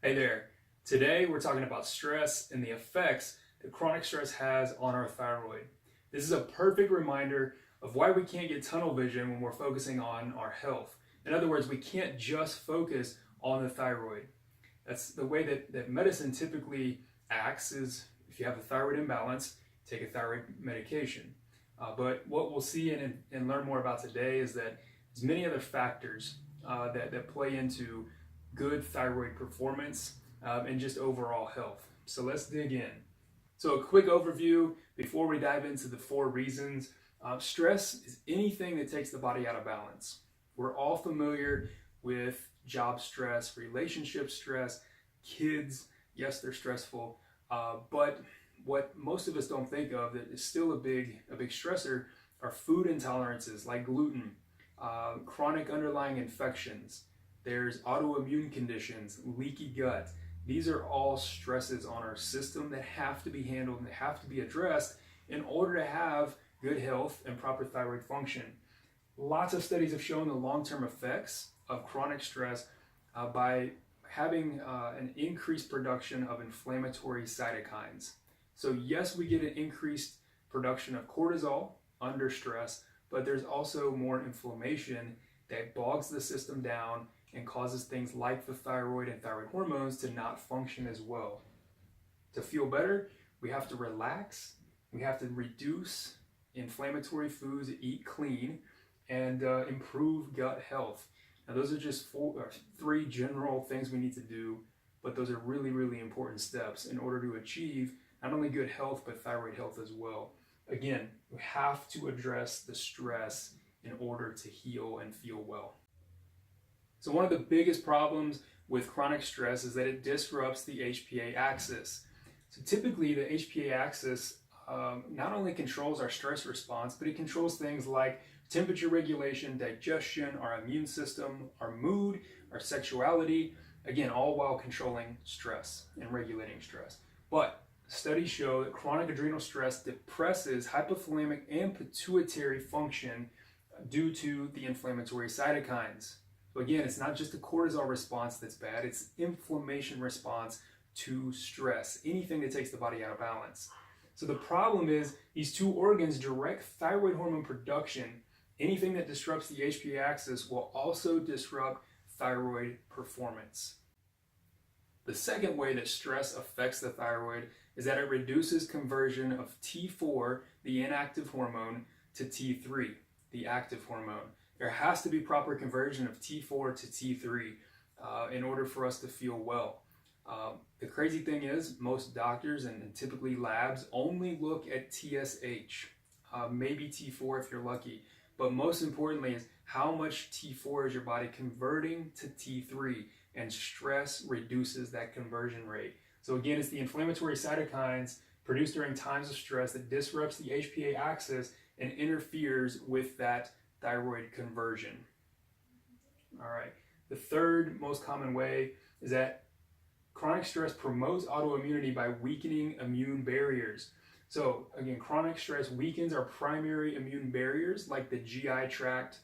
Hey there. Today we're talking about stress and the effects that chronic stress has on our thyroid. This is a perfect reminder of why we can't get tunnel vision when we're focusing on our health. In other words, we can't just focus on the thyroid. That's the way that medicine typically acts is if you have a thyroid imbalance, take a thyroid medication. But what we'll see and learn more about today is that there's many other factors that play into good thyroid performance and just overall health. So let's dig in. So a quick overview before we dive into the 4 reasons. Stress is anything that takes the body out of balance. We're all familiar with job stress, relationship stress, kids. Yes, they're stressful, but what most of us don't think of that is still a big stressor are food intolerances like gluten, chronic underlying infections. There's autoimmune conditions, leaky gut. These are all stresses on our system that have to be handled and that have to be addressed in order to have good health and proper thyroid function. Lots of studies have shown the long-term effects of chronic stress by having an increased production of inflammatory cytokines. So yes, we get an increased production of cortisol under stress, but there's also more inflammation that bogs the system down and causes things like the thyroid and thyroid hormones to not function as well. To feel better, we have to relax, we have to reduce inflammatory foods, eat clean, and improve gut health. Now those are just 3 general things we need to do, but those are really, really important steps in order to achieve not only good health, but thyroid health as well. Again, we have to address the stress in order to heal and feel well. So one of the biggest problems with chronic stress is that it disrupts the HPA axis. So typically the HPA axis not only controls our stress response, but it controls things like temperature regulation, digestion, our immune system, our mood, our sexuality, again, all while controlling stress and regulating stress. But studies show that chronic adrenal stress depresses hypothalamic and pituitary function due to the inflammatory cytokines. So again, it's not just a cortisol response that's bad, it's inflammation response to stress, anything that takes the body out of balance. So the problem is these 2 organs direct thyroid hormone production. Anything that disrupts the HPA axis will also disrupt thyroid performance. The second way that stress affects the thyroid is that it reduces conversion of T4, the inactive hormone, to T3, the active hormone. There has to be proper conversion of T4 to T3 in order for us to feel well. The crazy thing is most doctors and typically labs only look at TSH, maybe T4 if you're lucky, but most importantly is how much T4 is your body converting to T3, and stress reduces that conversion rate. So again, it's the inflammatory cytokines produced during times of stress that disrupts the HPA axis and interferes with that thyroid conversion. All right, the third most common way is that chronic stress promotes autoimmunity by weakening immune barriers. So again, chronic stress weakens our primary immune barriers like the GI tract,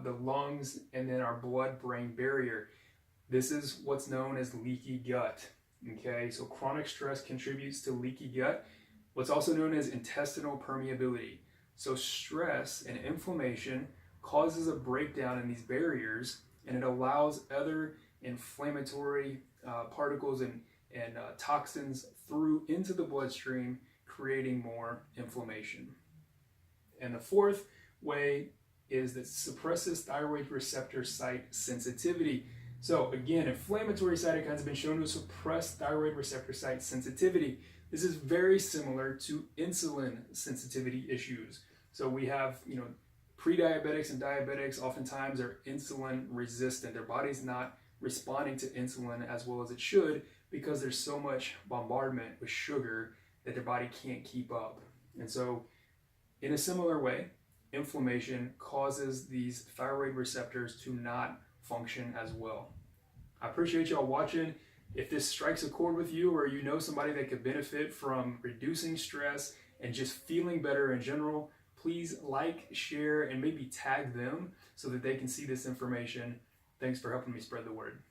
the lungs, and then our blood-brain barrier. This is what's known as leaky gut. Okay, so chronic stress contributes to leaky gut, what's also known as intestinal permeability. So stress and inflammation causes a breakdown in these barriers, and it allows other inflammatory particles and toxins through into the bloodstream, creating more inflammation. And the 4th way is that it suppresses thyroid receptor site sensitivity. So again, inflammatory cytokines have been shown to suppress thyroid receptor site sensitivity. This is very similar to insulin sensitivity issues. So we have, pre-diabetics and diabetics oftentimes are insulin resistant. Their body's not responding to insulin as well as it should because there's so much bombardment with sugar that their body can't keep up. And so in a similar way, inflammation causes these thyroid receptors to not function as well. I appreciate y'all watching. If this strikes a chord with you, or you know somebody that could benefit from reducing stress and just feeling better in general, please like, share, and maybe tag them so that they can see this information. Thanks for helping me spread the word.